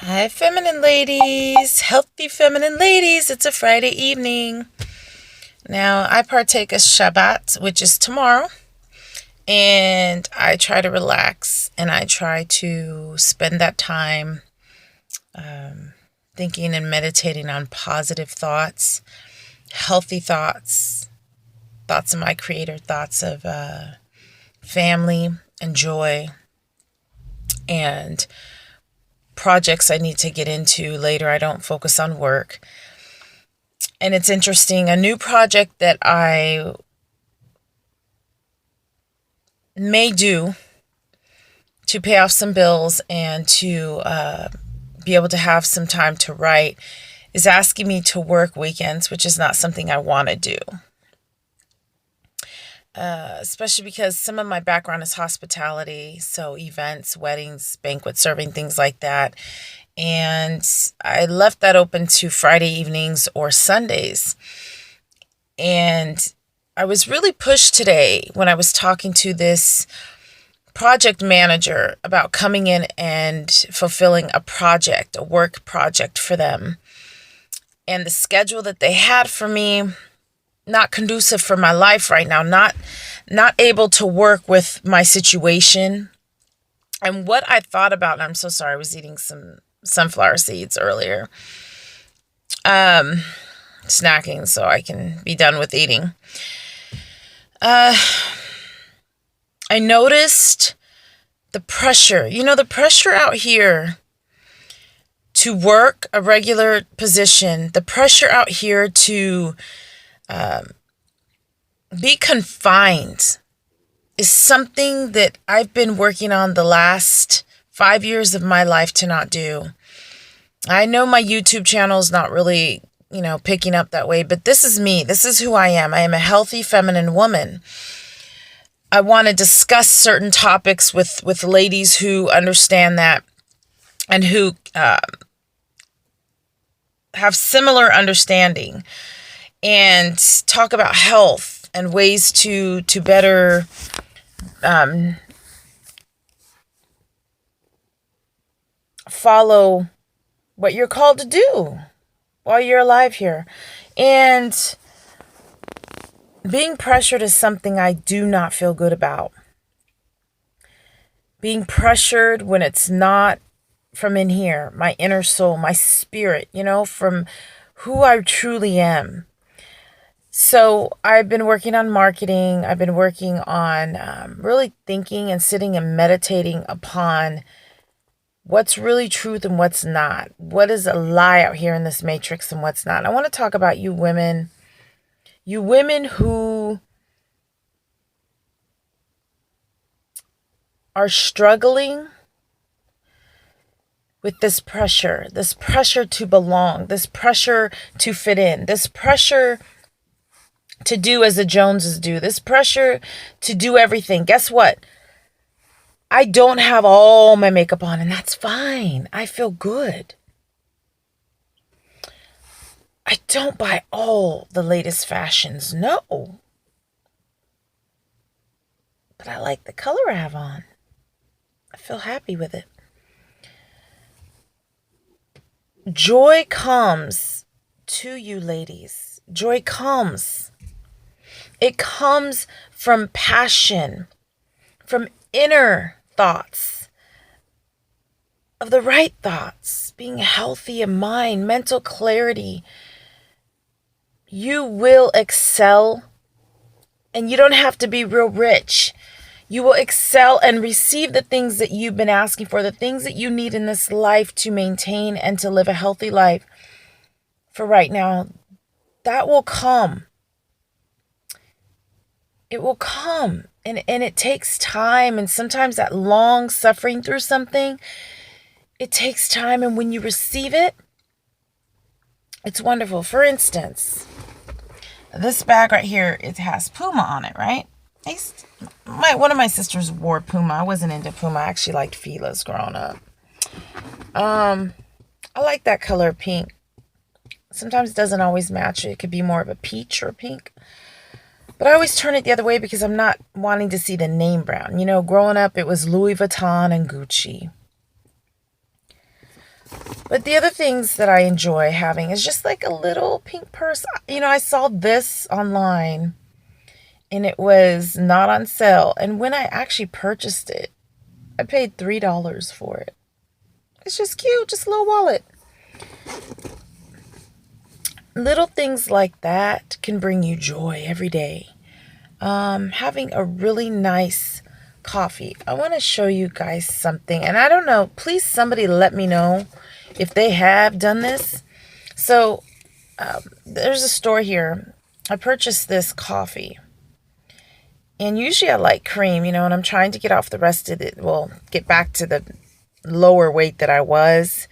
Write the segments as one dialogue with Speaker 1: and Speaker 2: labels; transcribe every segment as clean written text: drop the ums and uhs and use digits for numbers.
Speaker 1: Hi, feminine ladies, healthy feminine ladies. It's a Friday evening. Now, I partake of Shabbat, which is tomorrow, and I try to relax and I try to spend that time thinking and meditating on positive thoughts, healthy thoughts, thoughts of my Creator, thoughts of family and joy, and projects I need to get into later. I don't focus on work. And it's interesting, a new project that I may do to pay off some bills and to be able to have some time to write is asking me to work weekends, which is not something I want to do. Especially because some of my background is hospitality, so events, weddings, banquet serving, things like that. And I left that open to Friday evenings or Sundays. And I was really pushed today when I was talking to this project manager about coming in and fulfilling a project, a work project for them. And the schedule that they had for me, not conducive for my life right now, not able to work with my situation. And what I thought about, and I'm so sorry, I was eating some sunflower seeds earlier. Snacking so I can be done with eating. I noticed the pressure, the pressure out here to work a regular position, the pressure out here to be confined is something that I've been working on the last 5 years of my life to not do. I know my YouTube channel is not really, picking up that way, but this is me. This is who I am. I am a healthy feminine woman. I want to discuss certain topics with ladies who understand that and who have similar understanding, and talk about health and ways to better follow what you're called to do while you're alive here. And being pressured is something I do not feel good about. Being pressured when it's not from in here, my inner soul, my spirit, from who I truly am. So I've been working on marketing. I've been working on really thinking and sitting and meditating upon what's really truth and what's not. What is a lie out here in this matrix and what's not. I want to talk about you women who are struggling with this pressure to belong, this pressure to fit in, this pressure to do as the Joneses do, this pressure to do everything. Guess what? I don't have all my makeup on, and that's fine. I feel good. I don't buy all the latest fashions, no. But I like the color I have on. I feel happy with it. Joy comes to you, ladies. Joy comes. It comes from passion, from inner thoughts, of the right thoughts, being healthy in mind, mental clarity. You will excel, and you don't have to be real rich. You will excel and receive the things that you've been asking for, the things that you need in this life to maintain and to live a healthy life. For right now, that will come. It will come. And it takes time. And sometimes that long suffering through something, it takes time. And when you receive it, it's wonderful. For instance, this bag right here, it has Puma on it, right? One of my sisters wore Puma. I wasn't into Puma. I actually liked Fila's growing up. I like that color pink. Sometimes it doesn't always match. It could be more of a peach or pink. But I always turn it the other way because I'm not wanting to see the name brand. Growing up, it was Louis Vuitton and Gucci. But the other things that I enjoy having is just like a little pink purse. You know, I saw this online and it was not on sale. And when I actually purchased it, I paid $3 for it. It's just cute, just a little wallet. Little things like that can bring you joy every day. Having a really nice coffee. I want to show you guys something. And I don't know, please somebody let me know if they have done this. So there's a store here. I purchased this coffee. And usually I like cream, you know, and I'm trying to get off the rest of it. Well, get back to the lower weight that I was.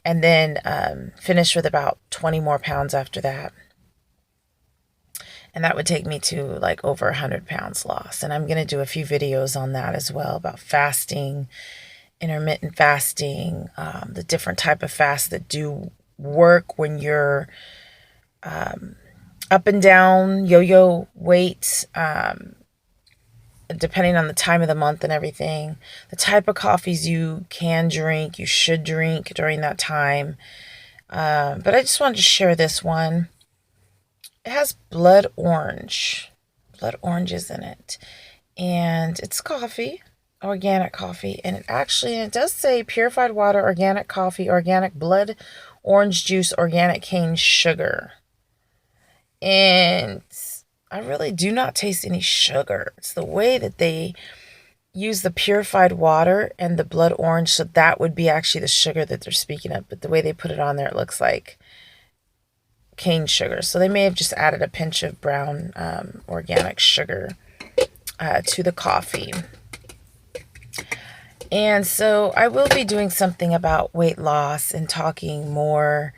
Speaker 1: And then finish with about 20 more pounds after that. And that would take me to like over 100 pounds lost. And I'm going to do a few videos on that as well, about fasting, intermittent fasting, the different type of fasts that do work when you're up and down, yo-yo weight, depending on the time of the month and everything. The type of coffees you can drink, you should drink during that time. But I just wanted to share this one. It has blood oranges in it. And it's coffee, organic coffee. And it does say purified water, organic coffee, organic blood orange juice, organic cane sugar. And I really do not taste any sugar. It's the way that they use the purified water and the blood orange. So that would be actually the sugar that they're speaking of. But the way they put it on there, it looks like cane sugar. So they may have just added a pinch of brown organic sugar to the coffee. And so I will be doing something about weight loss and talking more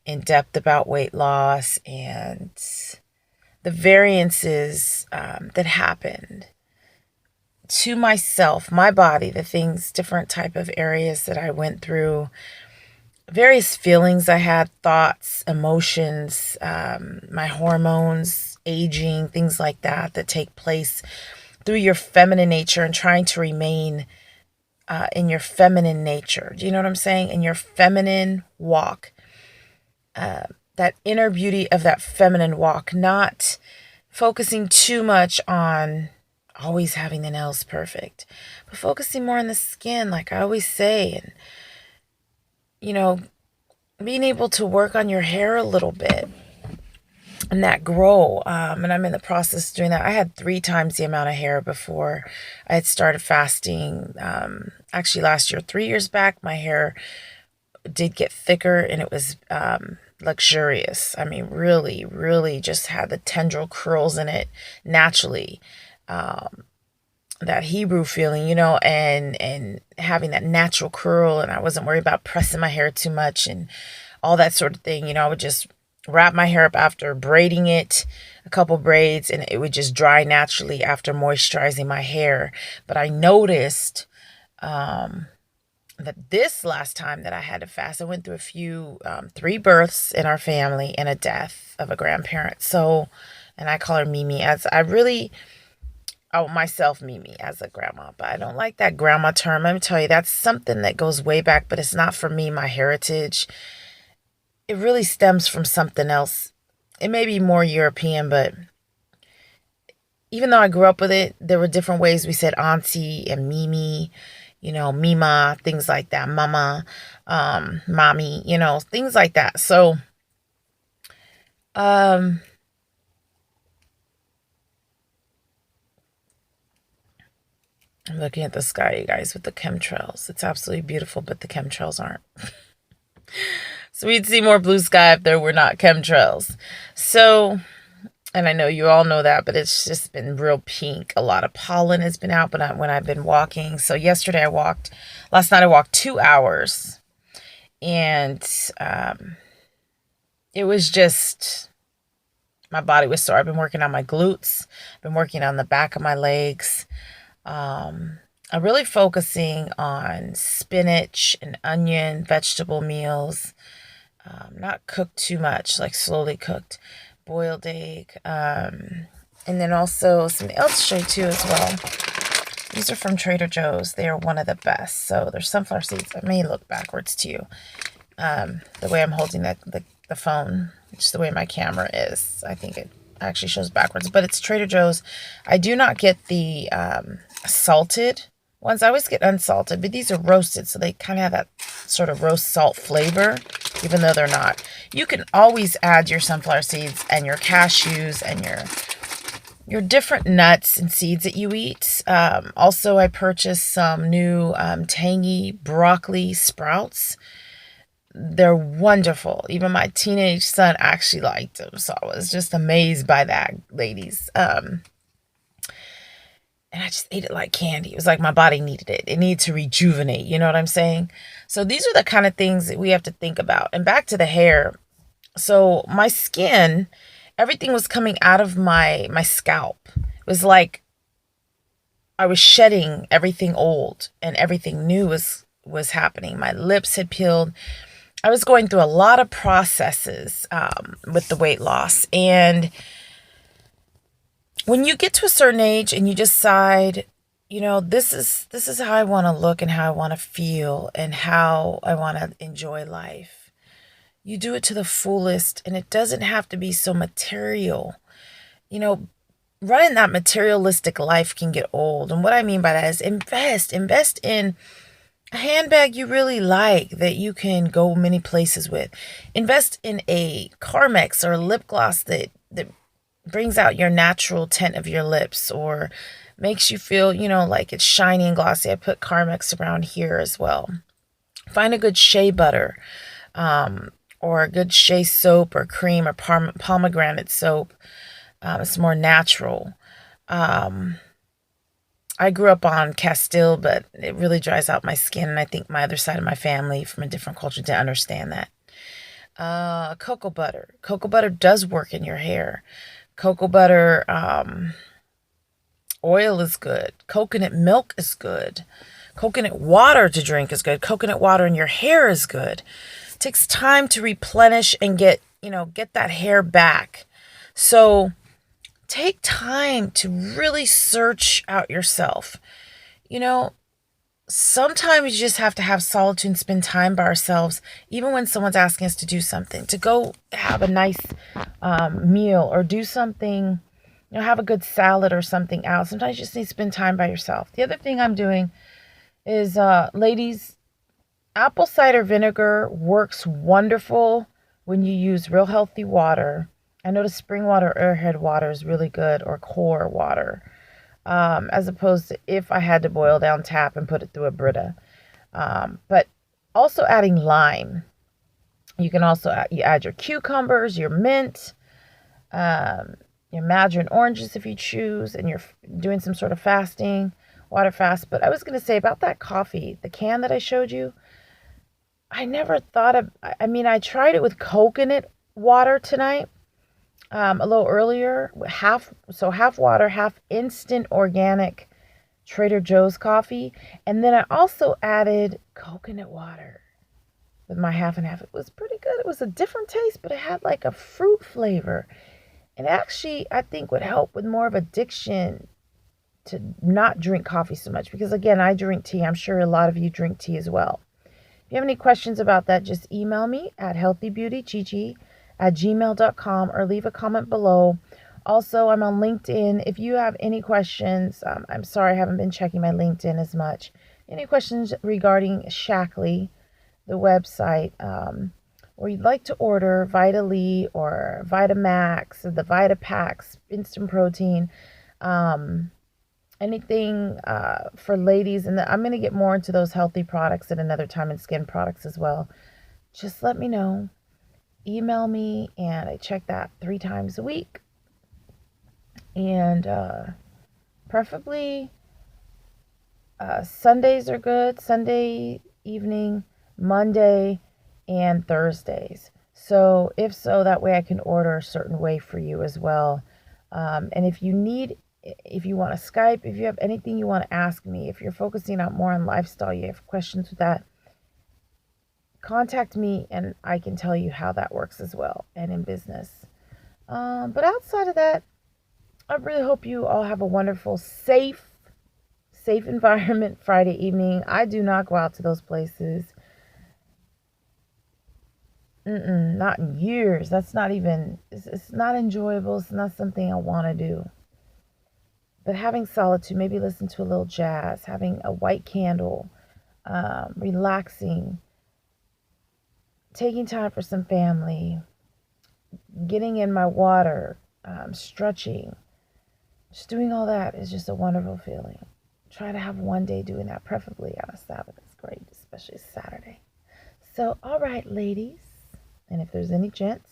Speaker 1: in depth about weight loss and the variances that happened to myself, my body, the things, different type of areas that I went through, various feelings I had, thoughts, emotions, my hormones, aging, things like that take place through your feminine nature and trying to remain in your feminine nature. Do you know what I'm saying? In your feminine walk. That inner beauty of that feminine walk, not focusing too much on always having the nails perfect, but focusing more on the skin, like I always say, and, you know, being able to work on your hair a little bit and that grow. And I'm in the process of doing that. I had 3 times the amount of hair before I had started fasting. Actually, last year, 3 years back, my hair did get thicker and it was luxurious. I mean, really, really just had the tendril curls in it naturally. That Hebrew feeling, you know, and having that natural curl, and I wasn't worried about pressing my hair too much and all that sort of thing. You know, I would just wrap my hair up after braiding it, a couple braids, and it would just dry naturally after moisturizing my hair. But I noticed that this last time that I had to fast, I went through a few, 3 births in our family and a death of a grandparent. So, and I call her Mimi, as I really, myself Mimi as a grandma, but I don't like that grandma term. Let me tell you, that's something that goes way back, but it's not for me, my heritage. It really stems from something else. It may be more European, but even though I grew up with it, there were different ways we said auntie and Mimi, you know, Mima, things like that, mama, mommy, you know, things like that. So, I'm looking at the sky, you guys, with the chemtrails. It's absolutely beautiful, but the chemtrails aren't. So we'd see more blue sky if there were not chemtrails. So, and I know you all know that, but it's just been real pink. A lot of pollen has been out when I've been walking. So last night I walked 2 hours. And it was just, my body was sore. I've been working on my glutes. Been working on the back of my legs. I'm really focusing on spinach and onion vegetable meals. Not cooked too much, like slowly cooked. Boiled egg. And then also something else to show you too as well. These are from Trader Joe's. They are one of the best. So they're sunflower seeds. I may look backwards to you. The way I'm holding the phone, just the way my camera is. I think it actually shows backwards, but it's Trader Joe's. I do not get the salted ones. I always get unsalted, but these are roasted, so they kind of have that sort of roast salt flavor, even though they're not. You can always add your sunflower seeds and your cashews and your different nuts and seeds that you eat. Also, I purchased some new tangy broccoli sprouts. They're wonderful. Even my teenage son actually liked them. So I was just amazed by that, ladies. And I just ate it like candy. It was like my body needed it. It needed to rejuvenate. You know what I'm saying? So these are the kind of things that we have to think about. And back to the hair. So my skin, everything was coming out of my scalp. It was like I was shedding everything old and everything new was happening. My lips had peeled. I was going through a lot of processes with the weight loss. And when you get to a certain age and you decide, this is how I want to look and how I want to feel and how I want to enjoy life, you do it to the fullest, and it doesn't have to be so material. Running that materialistic life can get old. And what I mean by that is invest in a handbag you really like that you can go many places with. Invest in a Carmex or a lip gloss that brings out your natural tint of your lips or makes you feel, like it's shiny and glossy. I put Carmex around here as well. Find a good shea butter or a good shea soap or cream or pomegranate soap. It's more natural. I grew up on Castile, but it really dries out my skin. And I think my other side of my family from a different culture didn't understand that. Cocoa butter. Cocoa butter does work in your hair. Cocoa butter oil is good. Coconut milk is good. Coconut water to drink is good. Coconut water in your hair is good. It takes time to replenish and get that hair back. So take time to really search out yourself. Sometimes you just have to have solitude and spend time by ourselves, even when someone's asking us to do something, to go have a nice meal or do something, have a good salad or something out. Sometimes you just need to spend time by yourself. The other thing I'm doing is, ladies, apple cider vinegar works wonderful when you use real healthy water. I notice spring water or airhead water is really good, or core water, as opposed to if I had to boil down tap and put it through a Brita. But also adding lime. You can also add your cucumbers, your mint, your mandarin oranges if you choose, and you're doing some sort of fasting, water fast. But I was going to say about that coffee, the can that I showed you, I never thought of, I tried it with coconut water tonight. A little earlier, half water, half instant organic Trader Joe's coffee. And then I also added coconut water with my half and half. It was pretty good. It was a different taste, but it had like a fruit flavor. And actually, I think would help with more of addiction to not drink coffee so much. Because again, I drink tea. I'm sure a lot of you drink tea as well. If you have any questions about that, just email me at healthybeautygg@gmail.com or leave a comment below. Also, I'm on LinkedIn. If you have any questions, I'm sorry I haven't been checking my LinkedIn as much. Any questions regarding Shackley, the website, or you'd like to order Vitaly or Vitamax, or the Vitapacks, instant protein, anything for ladies, and I'm going to get more into those healthy products at another time, and skin products as well. Just let me know. Email me, and I check that 3 times a week. And preferably Sundays are good. Sunday evening, Monday, and Thursdays. So if so, that way I can order a certain way for you as well. And if you want to Skype, if you have anything you want to ask me, if you're focusing out more on lifestyle, you have questions with that, contact me and I can tell you how that works as well, and in business. But outside of that, I really hope you all have a wonderful, safe environment Friday evening. I do not go out to those places. Not in years. That's not even, it's not enjoyable. It's not something I want to do. But having solitude, maybe listen to a little jazz, having a white candle, relaxing, taking time for some family, getting in my water, stretching, just doing all that is just a wonderful feeling. Try to have one day doing that, preferably on a Sabbath. It's great, especially Saturday. So, all right, ladies, and if there's any gents,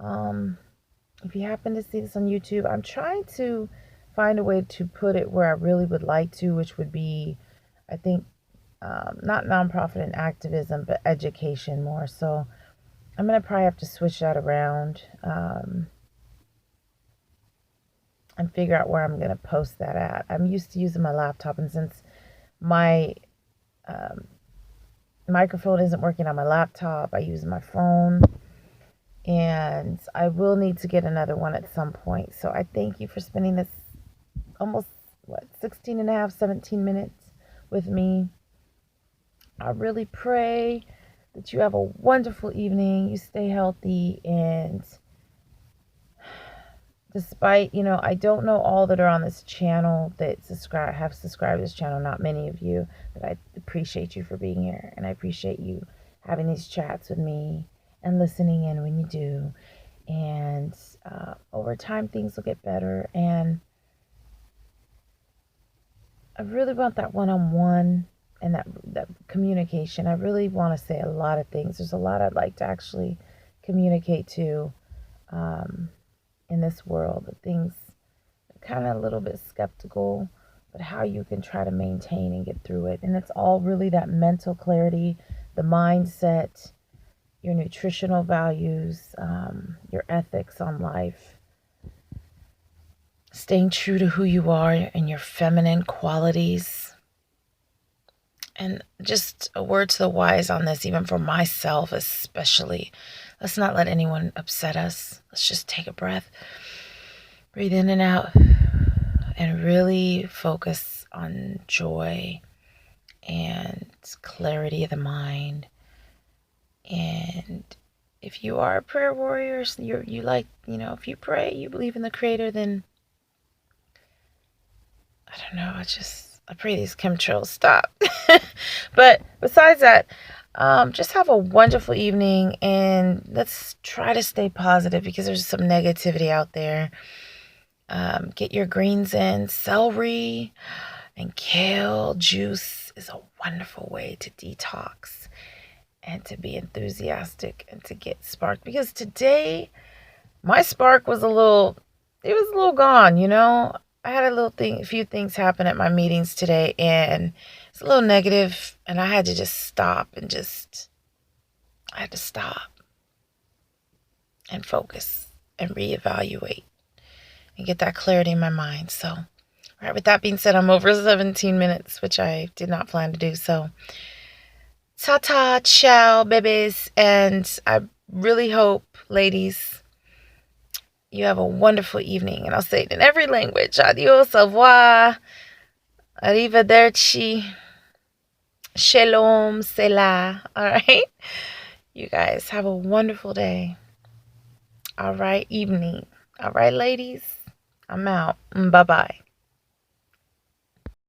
Speaker 1: if you happen to see this on YouTube, I'm trying to find a way to put it where I really would like to, which would be, I think, not nonprofit and activism, but education more. So I'm going to probably have to switch that around and figure out where I'm going to post that at. I'm used to using my laptop, and since my microphone isn't working on my laptop, I use my phone. And I will need to get another one at some point. So I thank you for spending this almost, 16 and a half, 17 minutes with me. I really pray that you have a wonderful evening. You stay healthy. And despite, I don't know all that are on this channel that have subscribed to this channel, not many of you, but I appreciate you for being here. And I appreciate you having these chats with me and listening in when you do. And over time, things will get better. And I really want that one-on-one and that communication. I really want to say a lot of things. There's a lot I'd like to actually communicate to in this world. The things kind of a little bit skeptical, but how you can try to maintain and get through it. And it's all really that mental clarity, the mindset, your nutritional values, your ethics on life, staying true to who you are and your feminine qualities. And just a word to the wise on this, even for myself especially. Let's not let anyone upset us. Let's just take a breath, breathe in and out, and really focus on joy and clarity of the mind. And if you are a prayer warrior, you like, if you pray, you believe in the Creator, then I don't know, I pray these chemtrails stop. But besides that, just have a wonderful evening, and let's try to stay positive because there's some negativity out there. Get your greens in. Celery and kale juice is a wonderful way to detox and to be enthusiastic and to get sparked. Because today, my spark was a little gone, I had a few things happen at my meetings today, and it's a little negative, and I had to just stop and and focus and reevaluate and get that clarity in my mind. So, all right, with that being said, I'm over 17 minutes, which I did not plan to do. So, ta-ta, ciao, babies. And I really hope, ladies, you have a wonderful evening. And I'll say it in every language. Adios, au revoir, arrivederci, shalom, selah. All right? You guys have a wonderful day. All right, evening. All right, ladies, I'm out. Bye-bye.